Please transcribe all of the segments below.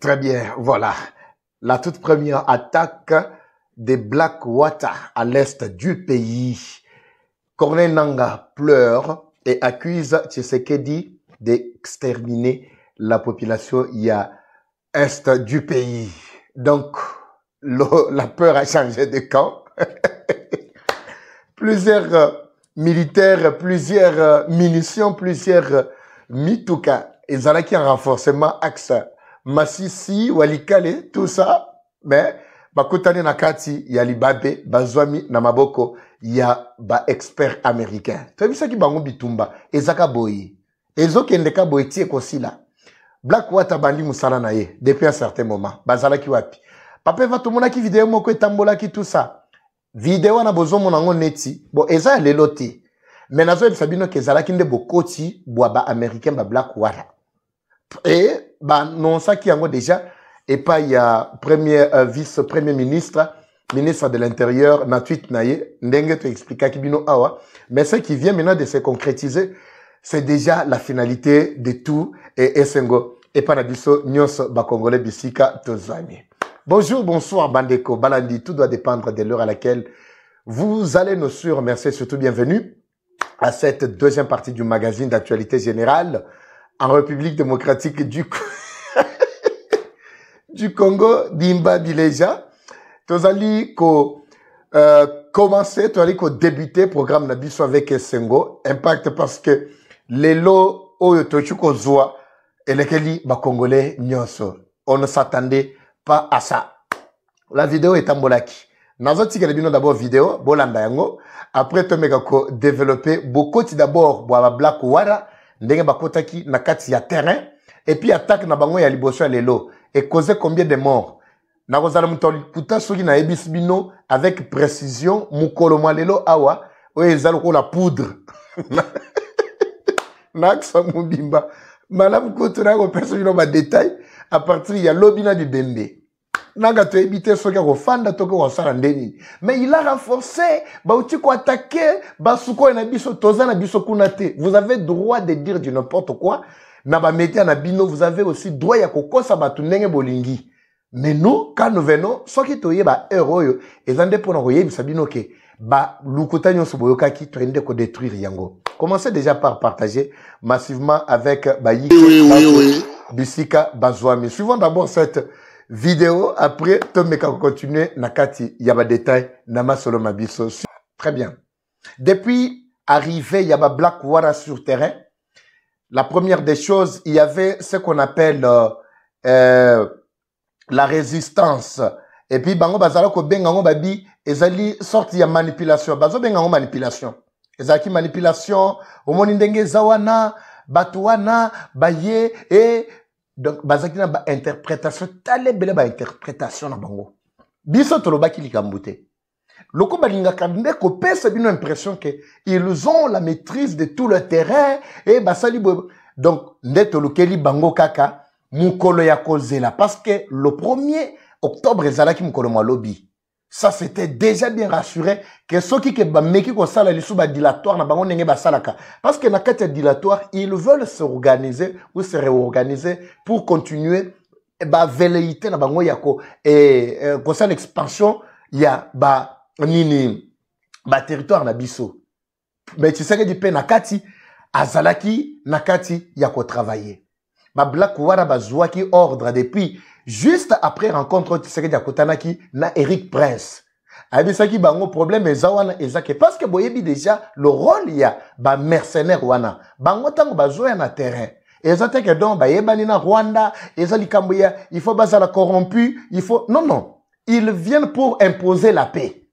Très bien, voilà. La toute première attaque des Blackwater à l'est du pays. Corneille Nangaa pleure et accuse Tshisekedi d'exterminer la population est du pays. Donc, la peur a changé de camp. Plusieurs militaires, plusieurs munitions, plusieurs mituka. Et Zalaki en renforcement axe Massissi, Walikale, tout ça. Mais, bakutani nakati, ya libabe, bazwami namaboko, ya ba expert américain. Tu as vu ça qui bango bitumba, ezaka boyi. Ezo kendeka boyi tie kosila. Blackwater bandi musala na ye, depuis un certain moment. Bazalaki wapi. Papa va tout mona ki vidéo moko etambola ki tout ça. Vidéo na bozo monango neti. Bon, eza leloti. Mais nazo el sabino ke zalaki nde bokoti boa ba américain ba Blackwater. Et bah non ça qui yango déjà et pas il y a premier vice-premier ministre de l'intérieur na tweet naie ndenge to expliquer kibino awa mais ce qui vient maintenant de se concrétiser c'est déjà la finalité de tout et esengo et pas na biso nyonso ba congolais bisika tozami. Bonjour, bonsoir bandeko balandi, tout doit dépendre de l'heure à laquelle vous allez nous suivre. Merci, surtout bienvenue à cette deuxième partie du magazine d'actualité générale en République démocratique du Congo, Dimba Bileja. Tozali ko commencer, tozali ko débuter programme Nabiso avec Sengo. Impact parce que les lots oyo tochuko zoa et lesquels ba Congolais nyonso. On ne s'attendait pas à ça. La vidéo est en bolaki. Nazoti kelebino d'abord vidéo, bolanda yango. Après tomeka ko développer beaucoup d'abord boa Blackwater. Ndenge bakotaki na kati ya terrain et puis attaque na bango ya liboso ya lelo et causer combien de morts na kozala mutoli puta soki na ebis bino avec précision mukolo mwa lelo awa oyo ezalo ko la poudre na ksa mubimba malamu kotura ko perso bino ba détail à partir ya lobina di bembe nanga to ebité soki ko fanda to ko sala ndeni mais il a renforcé ba uti ko attaquer ba suko na biso toza na biso kunate. Vous avez droit de dire du n'importe quoi na ba média na bino, vous avez aussi droit ya kokosa ba tunenge bolingi. Mais nous quand nous venons soki to yeba héros ezande pona ko yebisa bino ke ba lukuta nyonso boyoka ki trende ko détruire yango. Commencez déjà par partager massivement avec Bayiki oui. Bisika Bazwami. Suivons d'abord cette vidéo, après, Tomeka continuer, nakati, yaba détail, nama solo mabiso. Très bien. Depuis arrivé, yaba Blackwater sur terrain, la première des choses, il y avait ce qu'on appelle la résistance. Et puis, bango bazala ko bengango babi, ezali sorti ya manipulation. Bazo bengango manipulation. Ezaki manipulation, omoni ndenge zawana, batuana, baye, et donc bazaki na ba interprétation tale bele ba interprétation na bango biso tolobaki likambute loko balinga kambe ko pesa bino impression que ils ont la maîtrise de tout le terrain et basali donc ndeto lokeli bango kaka mukolo ya kozela parce que le 1er octobre ezalaki mukolo malobi. Ça c'était déjà bien rassuré que ceux qui ba meki ko sala lisu ba dilatoire na bango ndenge ba salaka parce que na kati dilatoire ils veulent s'organiser ou se réorganiser pour continuer ba velléité na bango yako et concernant l'expansion ya ba nini ba territoire na biso. Mais tu sais que du pe na kati azalaki na kati yako travailler ba Blackwater bazwaki ordre depuis juste après rencontre Tshisekedi Akotanaki na Eric Prince. Abisaki bango problème ezawana ezake parce que boyebi déjà le rôle ya ba mercenaire wana. Bango tango bazoya na terrain. Ezate que donc ba yebani na Rwanda, ezali kamboya, il faut bazala corrompu, il faut non. Ils viennent pour imposer la paix.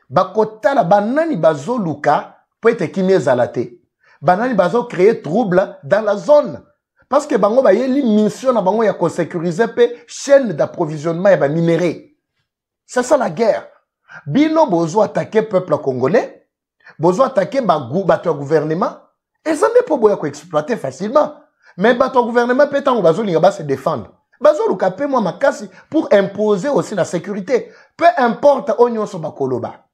Bakota la banani bazo luka peut être kimie zalate. Banani bazo créer trouble dans la zone. Parce que bango ba yeli mission na bango ya ko sécuriser pe chaîne d'approvisionnement ya ba minéraux. C'est ça la guerre. Bino bozo attaquer peuple congolais, bozo attaquer bato gouvernement et ça ne peut pas exploiter facilement. Mais bato gouvernement peut tant bazo linga ba se défendre. Bazo lukape moi makasi pour imposer aussi la sécurité. Peu importe onyo so bakoloba.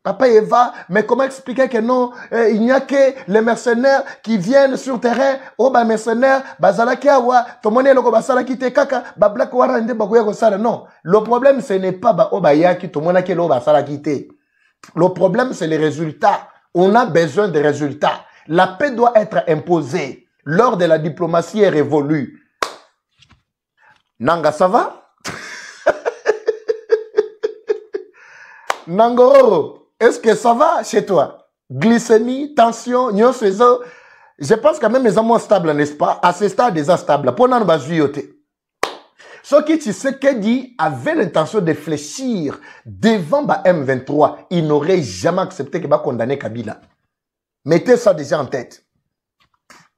Papa Eva, mais comment expliquer que non, il n'y a que les mercenaires qui viennent sur terrain, oh bah mercenaires, bazala kiawa, tomone loko basala kite kaka, ba black wara nde bakuya ko sala. Non, le problème ce n'est pas ba oh bah yaki tomona ke lo basala kite. Le problème c'est les résultats. On a besoin de résultats. La paix doit être imposée. L'heure de la diplomatie est révolue. Nanga, ça va? Nangoro, est-ce que ça va chez toi? Glycémie, tension, je pense quand même les hommes stables, n'est-ce pas? À ce stade, déjà stable. Pour nous, ce qui tu sais que dit avait l'intention de fléchir devant ba M23, il n'aurait jamais accepté que va condamner Kabila. Mettez ça déjà en tête.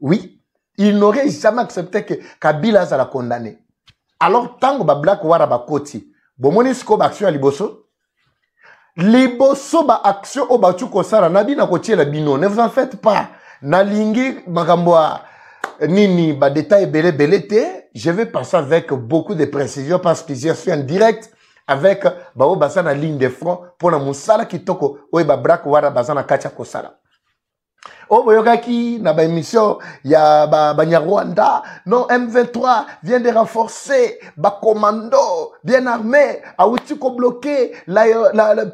Oui, il n'aurait jamais accepté que Kabila soit condamné. Alors, tant que ba Black Wara ba Koti, bomoni sko ba action à Liboso, Liboso ba action au Bachu Kosara, nabi na kotie la bino, ne vous en faites pas. Nalingi makamboa nini ba détail belé belete, je vais passer avec beaucoup de précision parce que je suis en direct avec bao basana ligne de front pour la musala kitoko oye ba Black Wara basana kacha kosala. Oh, boyokaki, na ba émission, ya ba Nyarwanda, non, M23 vient de renforcer, ba commando, bien armé, a outiko bloqué,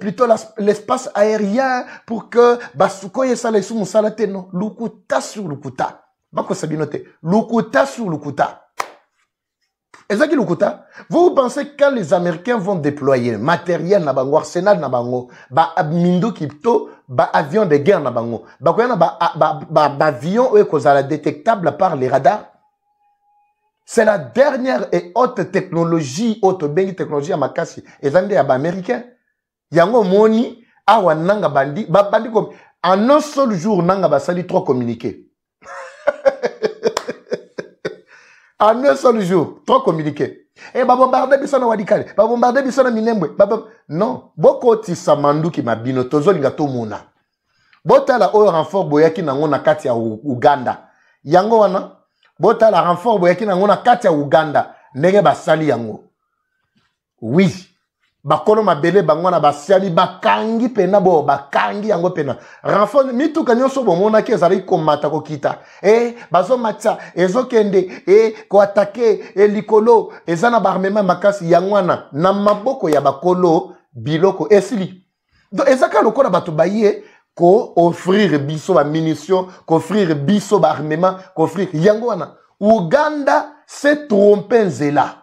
plutôt l'espace aérien pour que, ba sukoye sale sou musalate, non, lukuta sur lukuta. Bako sabinote, lukuta sur lukuta. Et ça qui lukuta? Vous pensez que quand les Américains vont déployer matériel na bango, arsenal na bango, ba mindo kipto, ba avion de guerre na bango, ba koyana ba avion ou kozala détectable par les radars? C'est la dernière et haute technologie, haute bengi technologie à makasi. Et ça n'est pas américain. Yango moni, awa nanga bandi, ba bandi comme, en un seul jour nanga ba sali trop communiquer. En un seul jour, trop communiqué. Eh, bah bombarder bisona wadikale, bah bombarder bisona minembwe, non, boko tisa mandu ki mabino, tozo lingato muna. Bota la oyo renfort boyaki nango na kati ya Uganda. Yango wana, bota la renfort boyaki nango na kati ya Uganda, ndenge basali yango. Oui. Bakono mabele bangwana basali bakangi pena bo bakangi yango pena renfort mitu kanyoso bomona ke ezali komata kokita bazo matcha ezokende ko attaquer likolo ezana barmema makasi yangwana na maboko ya bakolo biloko esili donc ezaka lokola bato baye ko offrir biso ba munitions ko offrir biso ba armement ko offrir yangwana Uganda s'est trompé nzela.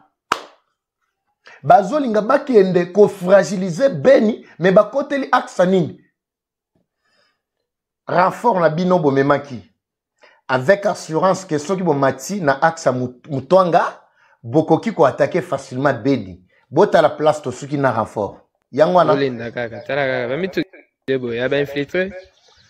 Bazolinga bakende ko fragiliser Beni, mais bakoteli aksa nini. Renfort na bino bomemaki. Avec assurance que ceux qui bon mati na aksa mutwanga, bokoki ko attaquer facilement Beni. Bota la place to ceux qui na renfort. Yangwana. Olinda kaka, tala kaka, bamitu debo ya ba infiltré.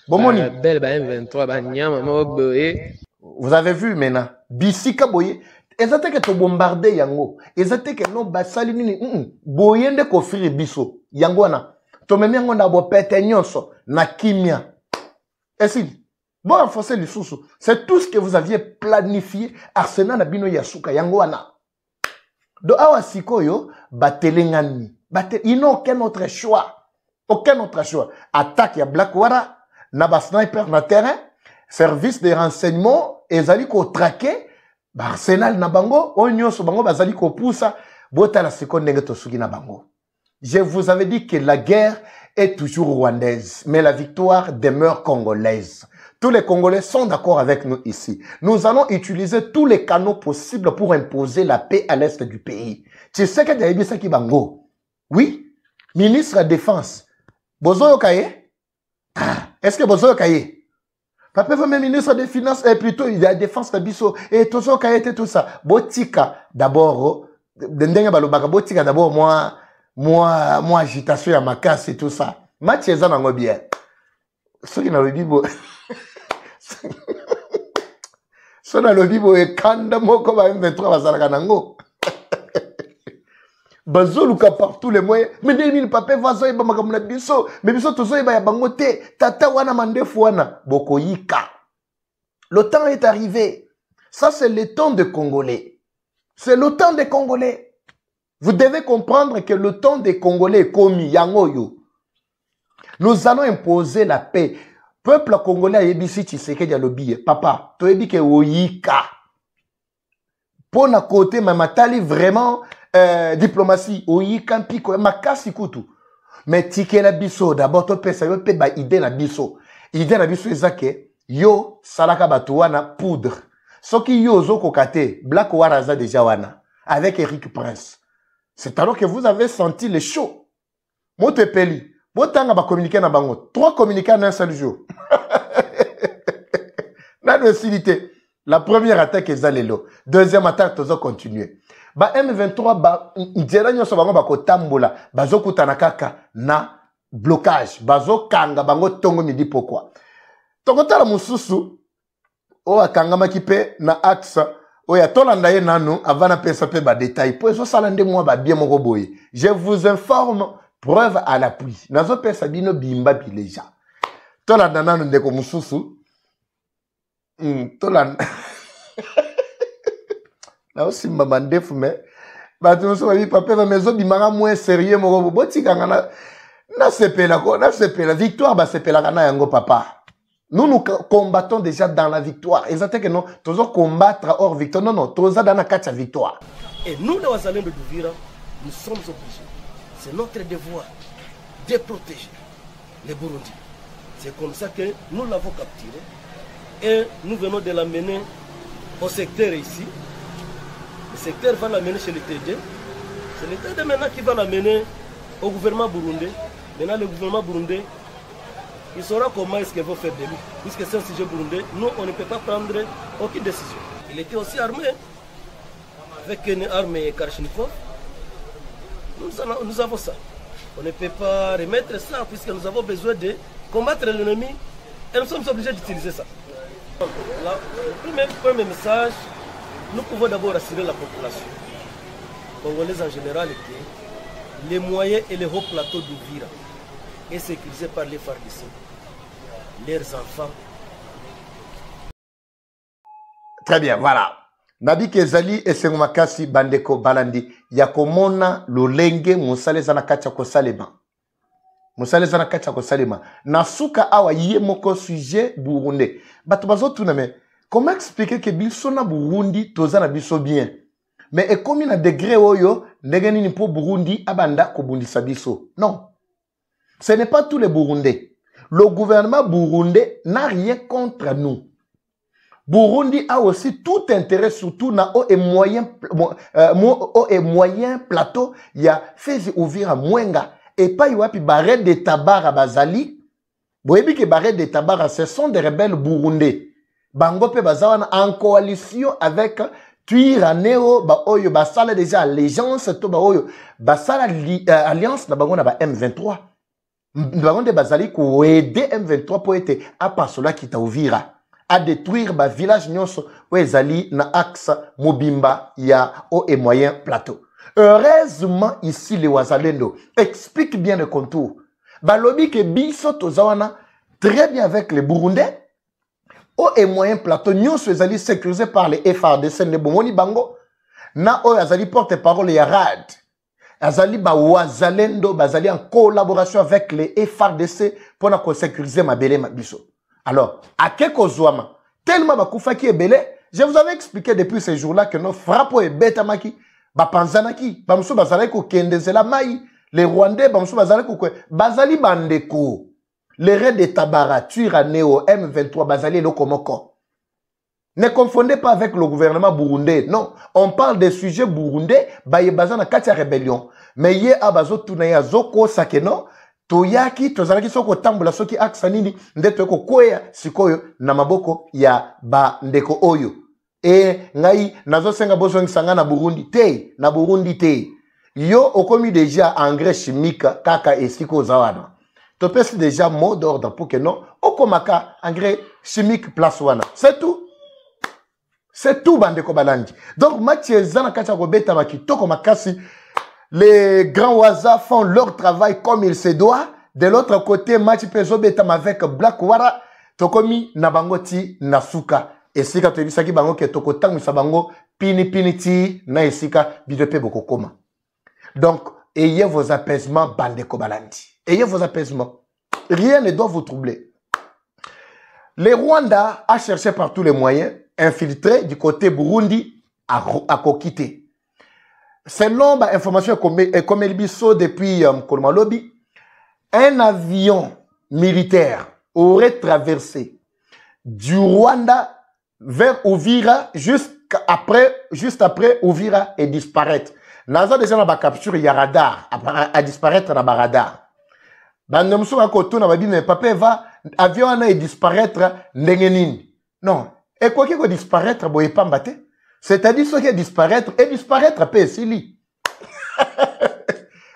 Bomoni. Belle ba M23 ba nyama mo boye. Vous avez vu maintenant, bisika boye. Ezate que to bombarder yango. Ezate que non basali nini. Boyende ko frire biso. Yango wana. To memi yango na bo pete nyonso. Na kimia. Esi. Bon renforcer les sous. C'est tout ce que vous aviez planifié. Arsenal na bino yasuka. Yango wana. Do awa sikoyo. Batelengani. Ils n'ont aucun autre choix. Aucun autre choix. Attaque ya Black Wara. Na sniper na terrain. Service de renseignement. Ezali ko traquer. Arsenal na bango, onyoso bango bazali ko poussa, bota la seconde ndenge tosuki na bango. Je vous avais dit que la guerre est toujours rwandaise, mais la victoire demeure congolaise. Tous les Congolais sont d'accord avec nous ici. Nous allons utiliser tous les canaux possibles pour imposer la paix à l'est du pays. Tu sais que Daïbi Saki Bango? Oui? Ministre de la Défense. Bozo Yokaye? Est-ce que Bozo Yokaye? Papa veut même ministre des Finances, et plutôt il y a la défense de Bisso, et tout ça, tout ça. Botika, d'abord, botika d'abord, moi, agitation à ma casse et tout ça. Mathieu Zanango bien. Ce qui n'a le bibo. Ce qui n'a le bibo est kandamo comme à M23 Bazalaganango. Bazoluka par tous les moyens. Mais des papa vazo et bamakamuna biso. Mais biso tozo et bangote. Tata wana mandefu wana. Bokoyika. Le temps est arrivé. Ça c'est le temps des Congolais. C'est le temps des Congolais. Vous devez comprendre que le temps des Congolais est commis. Yangoyo. Nous allons imposer la paix. Peuple congolais a yebisi Tshisekedi alobi. Papa, tu as que oyika. Pour na côté, mamatali vraiment diplomatie. Oyika mpiko. Makasi kutu. Mais tike la biso. D'abord, tu peux savoir pe ba idée la biso. Idée la biso ezake. Yo, salaka batuana poudre. Soki yo zo kokate. Black Waraza déjà wana. Avec Eric Prince. C'est alors que vous avez senti le chaud. Moto peli. Botanga ba communiquer na bango. 3 communiqués en un seul jour. La docilité. La première attaque est zalelo. Deuxième attaque, tozo continuer. Ba M23 ba njera nyoso bango ba kotambola. Bazo kutana kaka na blocage. Bazo kanga bango tongo midi pourquoi. Tokotala mususu o akanga makipe na axe o ya tolanda ye nanu avana pesa pe ba détail. Pour eso salande moi ba bien moko boye. Je vous informe. Preuve à l'appui. Nazo pesa bino bimba bileja. Tolanda nanu ndeko mususu. Tolanda. Na aussi maman defu me. Ba tu so bi papa na maison bimanga moins sérieux moko botika ngana na sepela ko na sepela victoire ba sepela kana yango papa. Nous combattons déjà dans la victoire. Exactement que non, toujours combattre hors victoire. Non, toujours dans la catch victoire. Et nous, les Wazalins de Douvira, nous sommes obligés. C'est notre devoir de protéger les Burundis. C'est comme ça que nous l'avons capturé. Et nous venons de l'amener au secteur ici. Le secteur va l'amener chez le TD. C'est le TD maintenant qui va l'amener au gouvernement burundais. Maintenant, le gouvernement burundais, il saura comment est-ce qu'il va faire de lui. Puisque c'est un sujet burundais, nous, on ne peut pas prendre aucune décision. Il était aussi armé, avec une arme Kalachnikov. Nous avons ça. On ne peut pas remettre ça, puisque nous avons besoin de combattre l'ennemi, et nous sommes obligés d'utiliser ça. Le premier message, nous pouvons d'abord assurer la population congolaise en général que les moyens et les hauts plateaux d'Uvira est sécurisé par les FARDC, leurs enfants. Très bien, voilà. Nabi Kezali et Sengumakasi Bandeko Balandi. Yakomona lolenge musale zana kacha ko salema. Musale zana kacha ko salema. Nasuka awa yé moko sujet burundais. Bato bazo tuname. Comment expliquer que biso na Burundi tozana biso bien? Mais et comme na degré oyo ndenge nini po Burundi abanda ko bundisa biso? Non. Ce n'est pas tous les Burundais. Le gouvernement burundais n'a rien contre nous. Burundi a aussi tout intérêt, surtout dans haut et moyen plateau. Il y a fait ouvrir Mwenga. Et pas y barret de Tabara Bazali. Boyebi que barret de Tabara, ce sont des rebelles burundais. Bango pe bazawana en coalition avec Tuiraneo, ba oyo basala déjà allégeance to ba oyo basala alliance na bango na ba M23. Bango de bazali ko aider M23 pour être à pasola qui ta ouvira. À détruire le village nyonso où ezali na axe Mobimba ya haut et moyen plateau. Heureusement ici les Wazalendo explique bien le contour. Balobi ke biso tozawana très bien avec les Burundais. Haut et moyen plateau nyonso ezali sécurisé par les FARDC ne bomoni bango na o azali porte-parole ya RAD. Azali ba Wazalendo bazali en collaboration avec les FARDC pour na sécuriser mabele mabiso. Alors, à quel kozouama, tellement bakufa qui est belé, je vous avais expliqué depuis ces jours-là que nos frappes et betamaki, bapanzanaki, bamsou bazaleko kendezela mai, les Rwandais, bamsou bazaleko bazali bandeko, les raids de Tabara, Tuiraneo, M23, bazali lokomoko. Ne confondez pas avec le gouvernement burundais, non. On parle des sujets burundais, baye bazana katia rébellion. Mais yé abazo tunaya zoko sakeno, toyaki tozalaki soko tambola soki aksa nini ndeto ko koya sikoyo na maboko ya ba ndeko oyo ngai nazo senga bozo ngisanga na Burundi te yo okomi déjà engrais chimique kaka esiko zawana to pesi déjà mot d'ordre pour que non okomaka engrais chimique place wana c'est tout bandeko balandi donc Mathieu zana kacha ko beta makitoko makasi. Les grands Waza font leur travail comme il se doit. De l'autre côté, Mathieu Pezo betam avec Black Wara, Tokomi Nabangoti Nasuka. Et si tu dis que bango ke tokotang misabango pini ti na esika bidepe bokokoma. Donc, ayez vos apaisements bandeko balandi. Ayez vos apaisements. Rien ne doit vous troubler. Le Rwanda a cherché par tous les moyens infiltrer du côté Burundi à Kokite. Selon l'information comme el biso depuis Kolmalobi, un avion militaire aurait traversé du Rwanda vers Uvira juste après Uvira et disparaître. Naza déjà dans la capture, il y a radar, à disparaître dans le radar. Bandemso à côté, on a dit, mais papa va, avion a disparaître, n'engenini. Non. Et quoi qu'il disparaître, boye pas mbaté. C'est-à-dire, ce qui est disparaître, et disparaître, paix, c'est lui.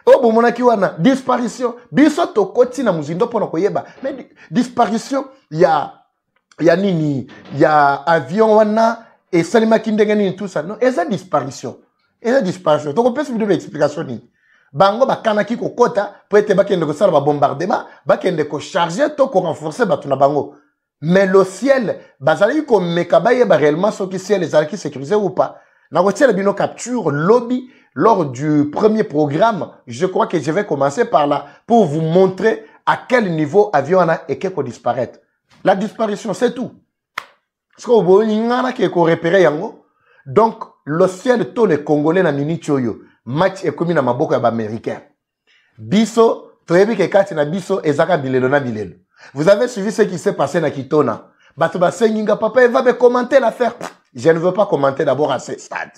Oh, bon, mon akiwana, disparition. Biso to koti na muzindo pour koyeba. Mais disparition, il y a nini, il y a avion wana, et salima kindengeni, tout ça. Non, et ça disparition. Et ça disparition. Donc, on peut se donner une explication. Bango bakanaki ko kota pour être bakende ko sala ba bombardement bakende ko charger to ko renforcer batuna bango. Mais le ciel bazali ko mekabaye ba réellement ce qui ciel les alaki sécurisé ou pas. Na ko tiela bino capture lobby lors du premier programme, je crois que je vais commencer par là pour vous montrer à quel niveau avion a et qu'est-ce disparaître. La disparition c'est tout. Ce que vous ngana qui ko repérer yango. Donc le ciel tous les Congolais na nini choyo. Match est commis dans ma boca américain. Biso, toyebi ke kati na biso ezaka bilelo na bilelo. Vous avez suivi ce qui s'est passé na Kitona. Bato ba senginga papa va me commenter l'affaire. Je ne veux pas commenter d'abord à ce stade.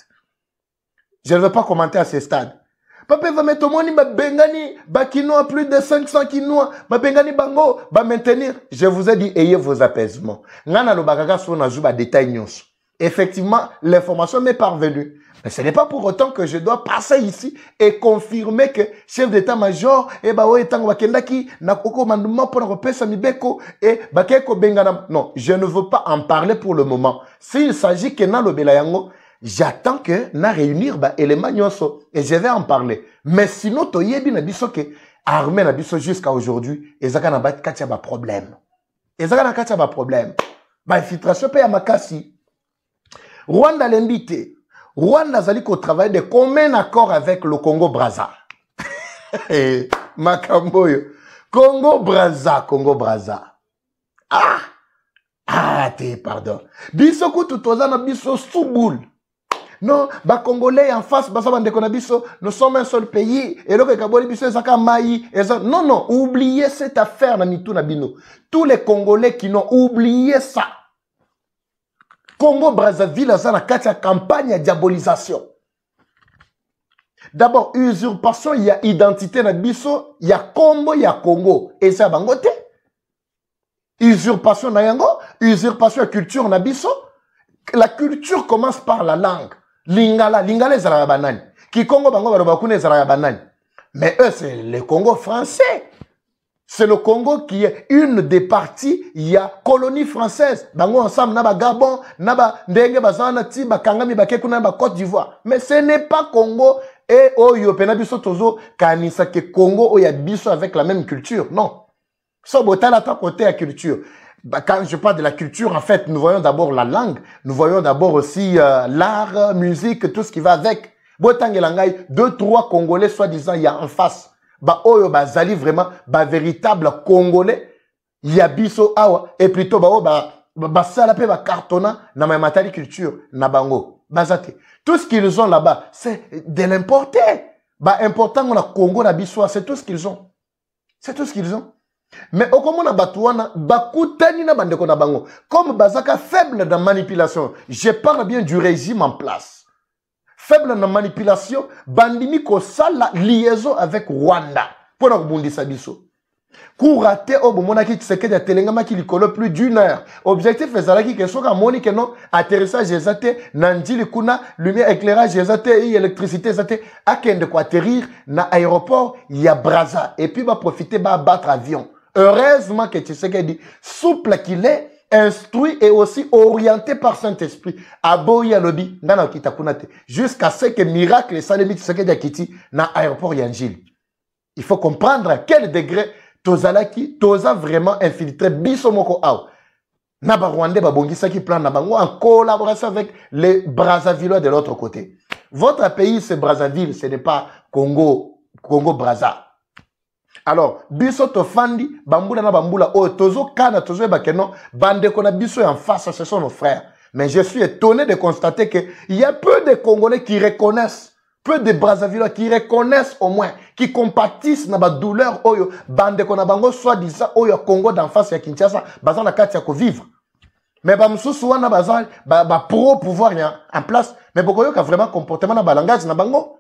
Je ne veux pas commenter à ce stade. Papa va mettre moni ba bengani ba kinoa plus de 500 kinoa ba bengani bango ba maintenir. Je vous ai dit ayez vos apaisements. Ngana lo bagaga so na juba détail nyonso. Effectivement, l'information m'est parvenue. Mais ce n'est pas pour autant que je dois passer ici et confirmer que chef d'état-major, non, je ne veux pas en parler pour le moment. S'il s'agit que na belayango, j'attends que na réunir élément nyonso et je vais en parler. Mais sinon, toyebi na biso que armée na biso jusqu'à aujourd'hui, ezaka na bat katia ba problème. Ezaka na katia ba problème. Ba infiltration pe ya makasi. Rwanda l'invité. Rwanda zali ko travaille de commun accord avec le Congo Brazza. Makamboyo. Congo Brazza, Congo Brazza. Pardon. Biso kutu tozana biso souboul. Non, ba Congolais en face, basa bande kona biso, nous sommes un seul pays. Et donc kaboli biso ezaka maï. Non, non, oubliez cette affaire na mitou na bino. Tous les Congolais qui n'ont oublié ça. Congo Brazzaville a la campagne de diabolisation. D'abord, usurpation, il y a identité na biso, il y a Combo, il y a Congo. Et ça bangote. Usurpation na yango, usurpation culture na biso. La culture commence par la langue. Lingala, lingala zara banani. Ki Congo bango barobakune zara banani. Mais eux c'est le Congo français. C'est le Congo qui est une des parties, il y a colonie française. Bango ensemble, naba Gabon, naba Ndenge, Bazana, Tiba, Kangami, Bakekou, naba Côte d'Ivoire. Mais ce n'est pas Congo et Oyo, Penabiso, Tozo, Kanisa, que Congo, où il y a biso avec la même culture. Non. Sobotal à côté à culture. Quand je parle de la culture, en fait, nous voyons d'abord la langue, nous voyons d'abord aussi l'art, musique, tout ce qui va avec. Botangelangay, 2-3 Congolais, soi-disant, il y a en face. Ba oyo bazali vraiment ba véritable Congolais ya biso awa et plutôt ba sala pe ba cartona na ma matali culture na bango bazate tout ce qu'ils ont là-bas c'est de l'importer ba important na Congo na biso c'est tout ce qu'ils ont mais au comme na batuana ba kutani na bandeko na bango comme bazaka faible dans manipulation je parle bien du régime en place. Faible dans la manipulation, bandimi ko sala liaison avec Rwanda. Pour nous bundisa biso. Kourate obomona ki tseke de telengama ki likolo plus d'une heure. Objectif ezalaki que soka moni que non atterrissage ezate nandili kuna lumière éclairage ezate et électricité ezate akende ko atterrir na aéroport ya Brazza et puis va profiter ba battre avion. Heureusement que Tshisekedi dit souple qu'il est instruit et aussi orienté par Saint-Esprit. Aboya lobi, ngana kita kunate. Jusqu'à ce que miracle salemi Tshisekedi akiti na aéroport Yanjil. Il faut comprendre à quel degré tozalaki, toza vraiment infiltré bisomoko ao. Naba Rwandais babongisa qui plan nabango en collaboration avec les Brazzavillois de l'autre côté. Votre pays c'est Brazzaville, ce n'est pas Congo Brazza. Alors, biso to fandi, bambula na bambula, oh, tozo kana, tozo ebakeno, bande kona biso en face, ce sont nos frères. Mais je suis étonné de constater qu'il y a peu de Congolais qui reconnaissent, peu de Brazzavillois qui reconnaissent au moins, qui compatissent na ba douleur, oyo, bande kona bango, soi-disant, oyo, Congo d'en face, ya Kinshasa, bazan na kati ya ko vivre. Mais ba msusu wana bazan, ba pro pouvoir en place, mais bokoyo ka vraiment comportement na ba langage na bango,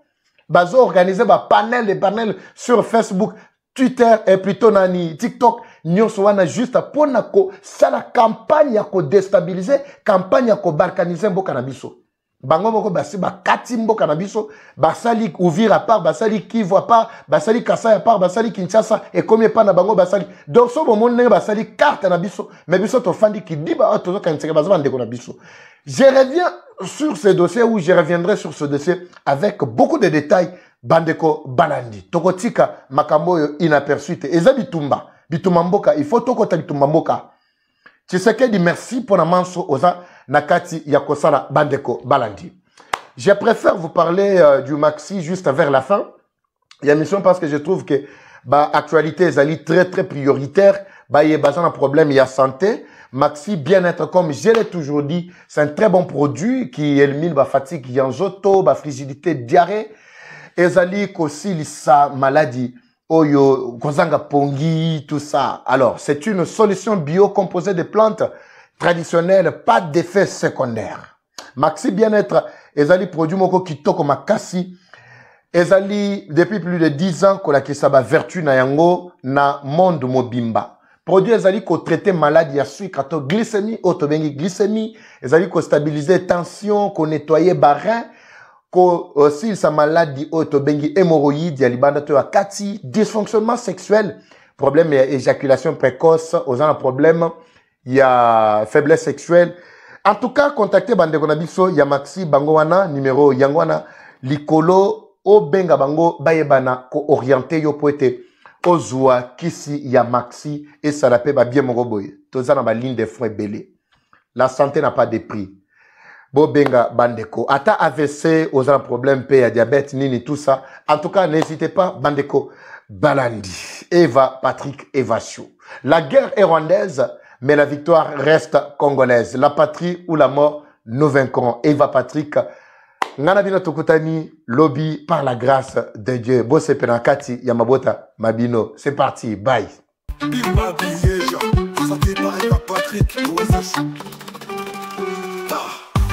bazo organiser ba panel sur Facebook, Twitter et plutôt nani TikTok nyonso wana juste pour nako ça la campagne ya ko déstabiliser campagne ya ko balkaniser mboka na biso bango moko basi ba kati mboka na biso basali Uvira à part basali Kivu à part basali Kasai à part basali Kinshasa et combien pas na bango basali donc so bon monde basali carte na biso mais biso to fandi ki diba to zo kanseka bazaba ndeko na biso. Je reviens sur ce dossier ou je reviendrai sur ce dossier avec beaucoup de détails. Bandeko balandi tokotika makambo yo inaperçu te eza bitumba mboka il faut tokota bitumba mboka Tshisekedi merci pour la manso oza nakati ya kosala bandeko balandi. Je préfère vous parler du maxi juste vers la fin il y a mission parce que je trouve que ba actualité ezali très prioritaire ba y a un problème il y a santé maxi bien-être comme je l'ai toujours dit c'est un très bon produit qui élimine ba fatigue yanzoto ba frigidité diarrhée ezali kosi sa maladie oyo kozanga pongi tout ça. Alors c'est une solution bio composée de plantes traditionnelles, pas d'effet secondaire. Maxi bien-être ezali produit moko kitoko makasi ezali depuis plus de 10 ans ko la kisaba vertu na yango na monde mobimba. Produit ezali ko traiter maladie ya sucre to glycémie autobengi glycémie ezali ko stabiliser tension ko nettoyer barin aussi sa maladie autobengi hémorroïde ya libanda to akati dysfonctionnement sexuel problème ya éjaculation précoce aux un problème ya faiblesse sexuelle. En tout cas contactez bande konabiso ya maxi bango wana numéro yangwana likolo o benga bango bayebana ko orienter yo poete ozwa kisi ya maxi et ça la paie ba bien mogoboy tozana ba ligne de frein belé. La santé n'a pas de prix. Bobenga bandeko ata AVC aux un problème paix à diabète nini tout ça. En tout cas n'hésitez pas bandeko balandi Eva Patrick Evachou. La guerre est rwandaise mais la victoire reste congolaise. La patrie ou la mort nous vaincrons. Eva Patrick ngana bino tokutani lobby par la grâce de Dieu. Bosse penakati ya mabota mabino. C'est parti, bye.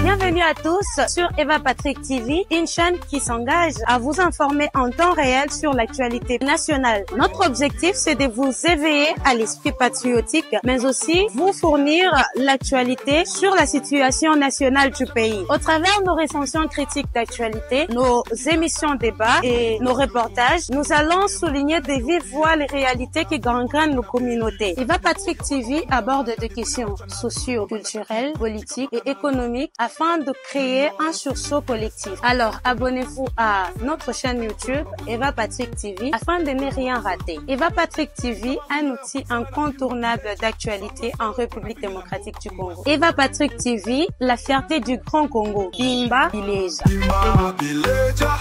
Bienvenue à tous sur Eva Patrick TV, une chaîne qui s'engage à vous informer en temps réel sur l'actualité nationale. Notre objectif, c'est de vous éveiller à l'esprit patriotique, mais aussi vous fournir l'actualité sur la situation nationale du pays. Au travers de nos recensions critiques d'actualité, nos émissions débats et nos reportages, nous allons souligner de vive voix les réalités qui gangrènent nos communautés. Eva Patrick TV aborde des questions socio-culturelles, politiques et économiques afin de créer un sursaut collectif. Alors, abonnez-vous à notre chaîne YouTube Eva Patrick TV afin de ne rien rater. Eva Patrick TV, un outil incontournable d'actualité en République démocratique du Congo. Eva Patrick TV, la fierté du Grand Congo. Bimba Bileja. Bimba Bileja,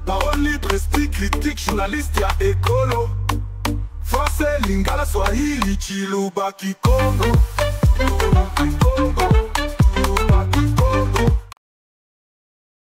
parole presti critique journaliste ya écolo. Français lingala Swahili Chiluba Kikongo.